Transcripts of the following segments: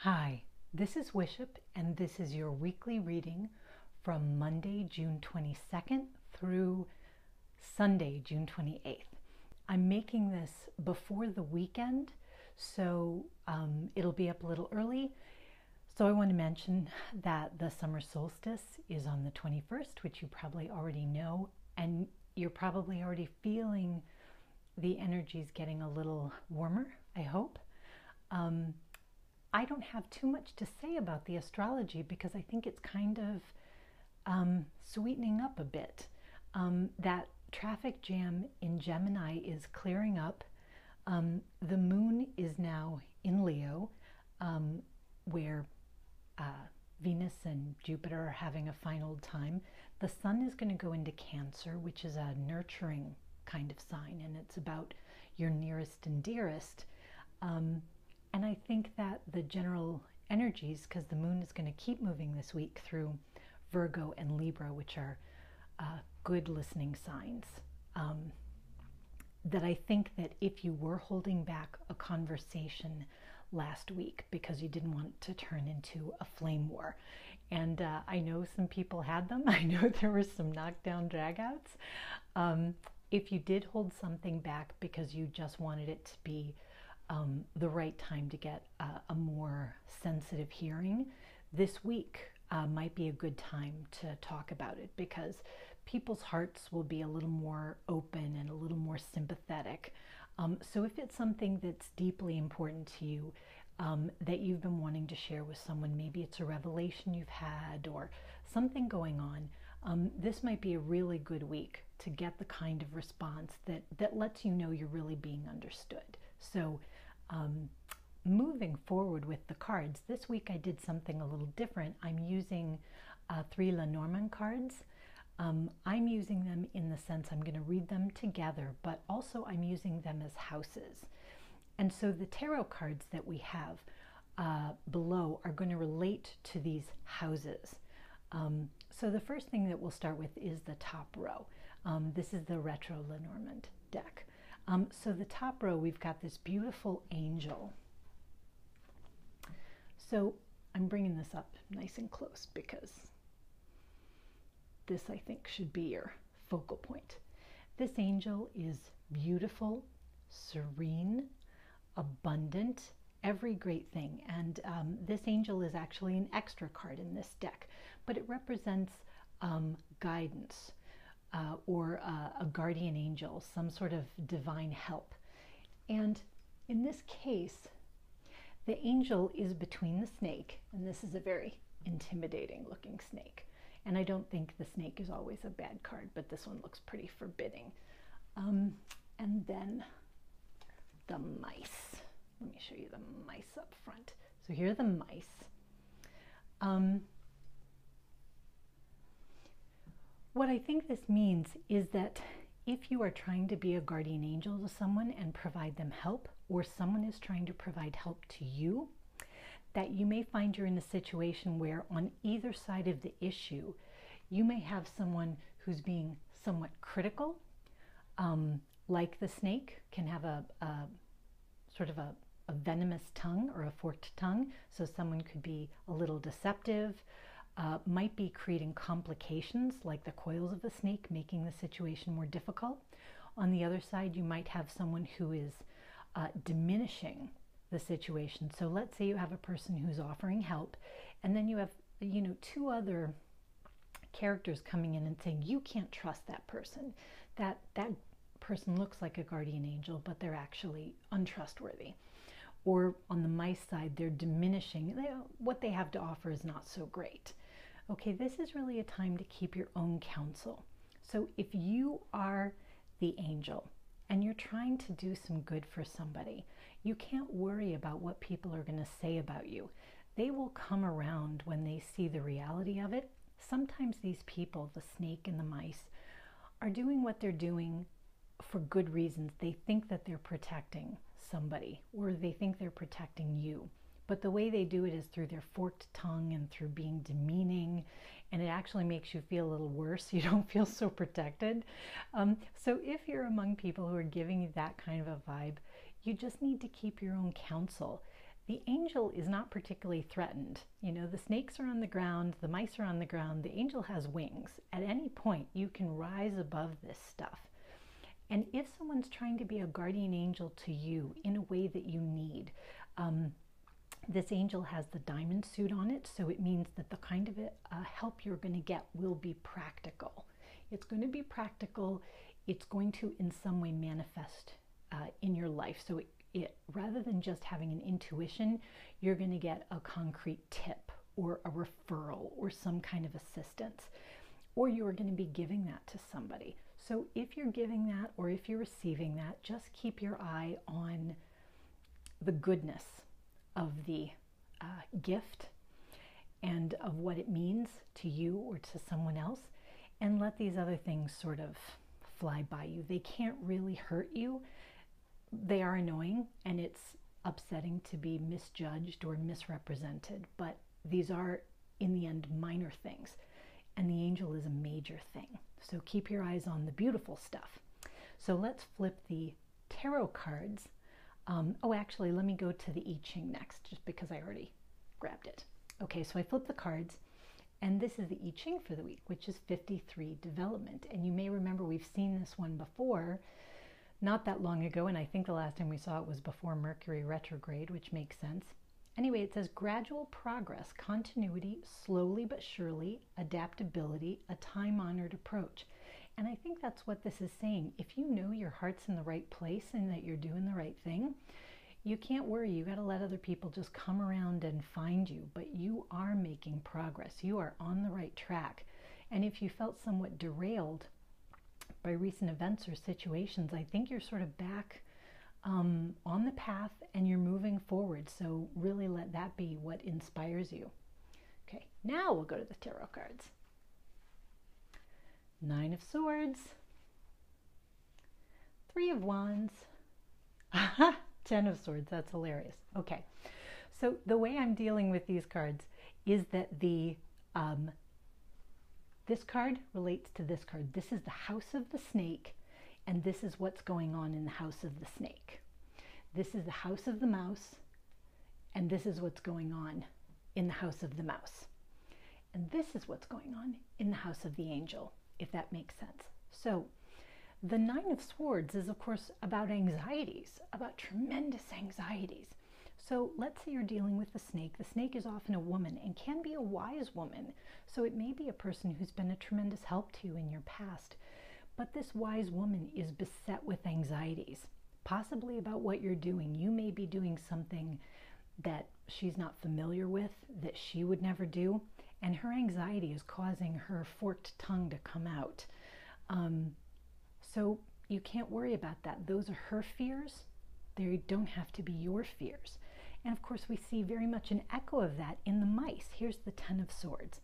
Hi, this is Wishop, and this is your weekly reading from Monday, June 22nd through Sunday, June 28th. I'm making this before the weekend, so it'll be up a little early. So I want to mention that the summer solstice is on the 21st, which you probably already know, and you're probably already feeling the energies getting a little warmer, I hope. I don't have too much to say about the astrology because I think it's kind of sweetening up a bit. That traffic jam in Gemini is clearing up. The moon is now in Leo, where Venus and Jupiter are having a final time. The sun is going to go into Cancer, which is a nurturing kind of sign, and it's about your nearest and dearest. And I think that the general energies, because the moon is going to keep moving this week through Virgo and Libra, which are good listening signs, that I think that if you were holding back a conversation last week because you didn't want it to turn into a flame war, and I know some people had them. I know there were some knockdown dragouts. If you did hold something back because you just wanted it to be the right time to get a more sensitive hearing, this week might be a good time to talk about it, because people's hearts will be a little more open and a little more sympathetic. So if it's something that's deeply important to you, that you've been wanting to share with someone, maybe it's a revelation you've had or something going on, this might be a really good week to get the kind of response that lets you know you're really being understood. So moving forward with the cards, this week I did something a little different. I'm using 3 Lenormand cards. I'm using them in the sense I'm going to read them together, but also I'm using them as houses. And so the tarot cards that we have below are going to relate to these houses. So the first thing that we'll start with is the top row. This is the retro Lenormand deck. So the top row, we've got this beautiful angel. So I'm bringing this up nice and close because this, I think, should be your focal point. This angel is beautiful, serene, abundant, every great thing. And this angel is actually an extra card in this deck, but it represents guidance. Or a guardian angel, some sort of divine help. And in this case, the angel is between the snake, and this is a very intimidating looking snake. And I don't think the snake is always a bad card, but this one looks pretty forbidding. And then the mice. Let me show you the mice up front. So here are the mice. What I think this means is that if you are trying to be a guardian angel to someone and provide them help, or someone is trying to provide help to you, that you may find you're in a situation where on either side of the issue, you may have someone who's being somewhat critical, like the snake can have a sort of a venomous tongue or a forked tongue. So someone could be a little deceptive, might be creating complications like the coils of a snake, making the situation more difficult. On the other side, you might have someone who is diminishing the situation. So let's say you have a person who's offering help, and then you have, 2 other characters coming in and saying, you can't trust that person. That person looks like a guardian angel, but they're actually untrustworthy. Or on the mice side, they're diminishing. What they have to offer is not so great. Okay, this is really a time to keep your own counsel. So if you are the angel and you're trying to do some good for somebody, you can't worry about what people are going to say about you. They will come around when they see the reality of it. Sometimes these people, the snake and the mice, are doing what they're doing for good reasons. They think that they're protecting somebody, or they think they're protecting you. But the way they do it is through their forked tongue and through being demeaning, and it actually makes you feel a little worse. You don't feel so protected. So if you're among people who are giving you that kind of a vibe, you just need to keep your own counsel. the angel is not particularly threatened. You know, the snakes are on the ground, the mice are on the ground, the angel has wings. At any point, you can rise above this stuff. And if someone's trying to be a guardian angel to you in a way that you need, this angel has the diamond suit on it, so it means that the kind of help you're going to get will be practical. It's going to be practical. It's going to in some way manifest in your life. So rather than just having an intuition, you're going to get a concrete tip or a referral or some kind of assistance, or you're going to be giving that to somebody. So if you're giving that or if you're receiving that, just keep your eye on the goodness of the gift and of what it means to you or to someone else, and let these other things sort of fly by you. They can't really hurt you. They are annoying and it's upsetting to be misjudged or misrepresented, but these are in the end minor things, and the angel is a major thing. So keep your eyes on the beautiful stuff. So let's flip the tarot cards. Oh, actually, let me go to the I Ching next, just because I already grabbed it. Okay, so I flipped the cards, and this is the I Ching for the week, which is 53, development. And you may remember we've seen this one before, not that long ago, and I think the last time we saw it was before Mercury retrograde, which makes sense. Anyway, it says gradual progress, continuity, slowly but surely, adaptability, a time-honored approach. And I think that's what this is saying. If you know your heart's in the right place and that you're doing the right thing, you can't worry. You got to let other people just come around and find you, but you are making progress. You are on the right track. And if you felt somewhat derailed by recent events or situations, I think you're sort of back on the path and you're moving forward. So really let that be what inspires you. Okay, now we'll go to the tarot cards. 9 of Swords, 3 of Wands, 10 of Swords. That's hilarious. Okay, so the way I'm dealing with these cards is that the this card relates to this card. This is the house of the snake, and this is what's going on in the house of the snake. This is the house of the mouse, and this is what's going on in the house of the mouse. And this is what's going on in the house of the angel, if that makes sense. So the 9 of Swords is, of course, about anxieties, about tremendous anxieties. So let's say you're dealing with the snake. The snake is often a woman and can be a wise woman. So it may be a person who's been a tremendous help to you in your past. But this wise woman is beset with anxieties, possibly about what you're doing. You may be doing something that she's not familiar with, that she would never do. And her anxiety is causing her forked tongue to come out. So you can't worry about that. Those are her fears. They don't have to be your fears. And of course, we see very much an echo of that in the mice. Here's the 10 of Swords,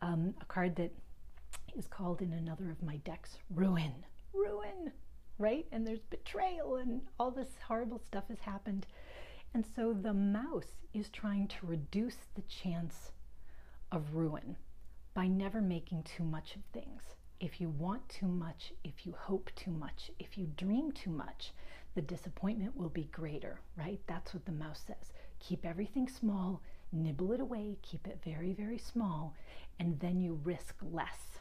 a card that is called in another of my decks, Ruin. Ruin, right? And there's betrayal and all this horrible stuff has happened. And so the mouse is trying to reduce the chance of ruin by never making too much of things. If you want too much, if you hope too much, if you dream too much, the disappointment will be greater, right? That's what the mouse says. Keep everything small, nibble it away, keep it very, very small, and then you risk less,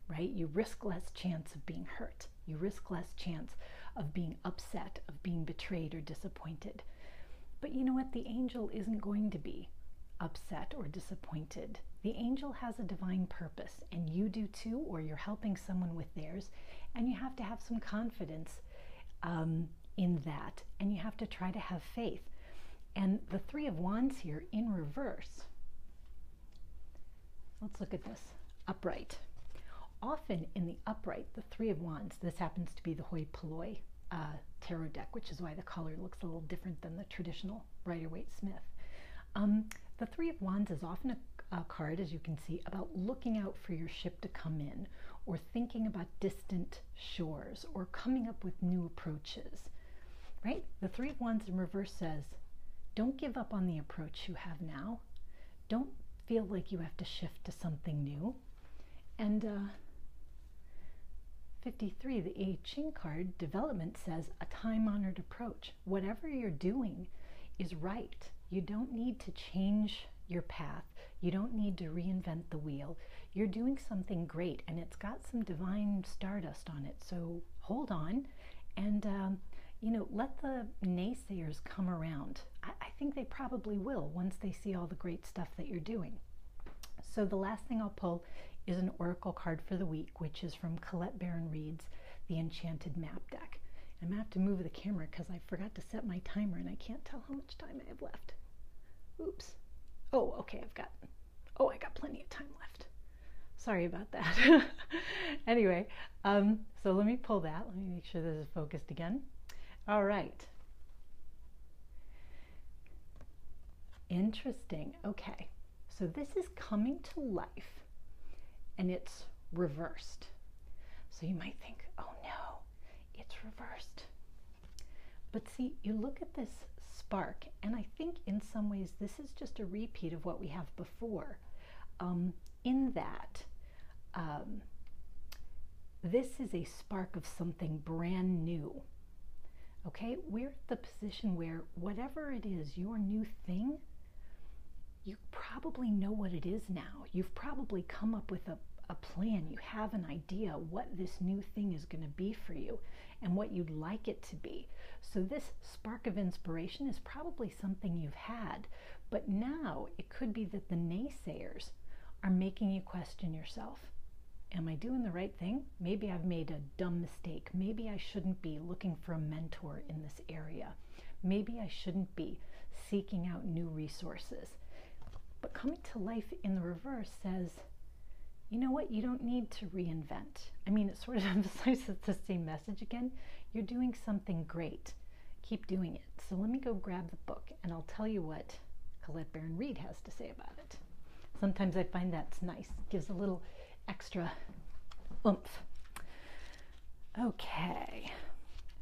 right? You risk less chance of being hurt. You risk less chance of being upset, of being betrayed or disappointed. But you know what? The angel isn't going to be upset or disappointed. The angel has a divine purpose, and you do too, or you're helping someone with theirs, and you have to have some confidence in that, and you have to try to have faith. And the 3 of Wands here in reverse, let's look at this, upright. Often in the upright, the 3 of Wands, this happens to be the hoi polloi tarot deck, which is why the color looks a little different than the traditional Rider-Waite-Smith. The 3 of Wands is often a card, as you can see, about looking out for your ship to come in, or thinking about distant shores, or coming up with new approaches, right? The 3 of Wands in reverse says, don't give up on the approach you have now. Don't feel like you have to shift to something new. And 53, the I Ching card, development, says a time-honored approach. Whatever you're doing is right. You don't need to change your path. You don't need to reinvent the wheel. You're doing something great, and it's got some divine stardust on it. So hold on, and let the naysayers come around. I think they probably will once they see all the great stuff that you're doing. So the last thing I'll pull is an oracle card for the week, which is from Colette Baron Reed's The Enchanted Map Deck. I'm going to have to move the camera because I forgot to set my timer and I can't tell how much time I have left. Oops. Oh, okay, I got plenty of time left. Sorry about that. Anyway, so let me pull that. Let me make sure this is focused again. All right. Interesting. Okay. So this is coming to life and it's reversed. So you might think, oh no, it's reversed. But see, you look at this spark, and I think in some ways this is just a repeat of what we have before. In that, this is a spark of something brand new. Okay, we're at the position where whatever it is, your new thing, you probably know what it is now. You've probably come up with a plan. You have an idea what this new thing is going to be for you and what you'd like it to be. So this spark of inspiration is probably something you've had, but now it could be that the naysayers are making you question yourself. Am I doing the right thing? Maybe I've made a dumb mistake. Maybe I shouldn't be looking for a mentor in this area. Maybe I shouldn't be seeking out new resources. But coming to life in the reverse says, you know what? You don't need to reinvent. I mean, it sort of emphasizes the same message again. You're doing something great. Keep doing it. So let me go grab the book and I'll tell you what Colette Baron Reed has to say about it. Sometimes I find that's nice. It gives a little extra oomph. Okay.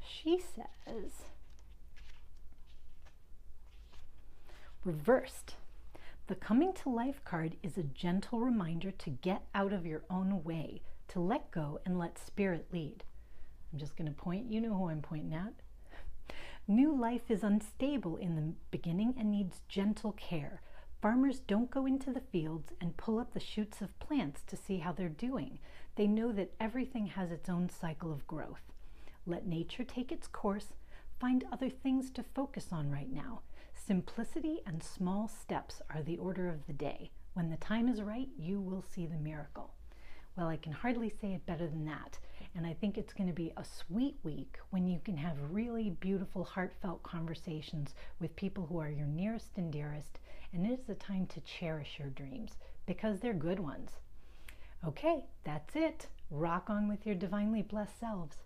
She says, reversed. The coming to life card is a gentle reminder to get out of your own way, to let go and let spirit lead. I'm just going to point, you know who I'm pointing at. New life is unstable in the beginning and needs gentle care. Farmers don't go into the fields and pull up the shoots of plants to see how they're doing. They know that everything has its own cycle of growth. Let nature take its course. Find other things to focus on right now. Simplicity and small steps are the order of the day. When the time is right, you will see the miracle. Well, I can hardly say it better than that. And I think it's going to be a sweet week when you can have really beautiful, heartfelt conversations with people who are your nearest and dearest. And it is a time to cherish your dreams because they're good ones. Okay, that's it. Rock on with your divinely blessed selves.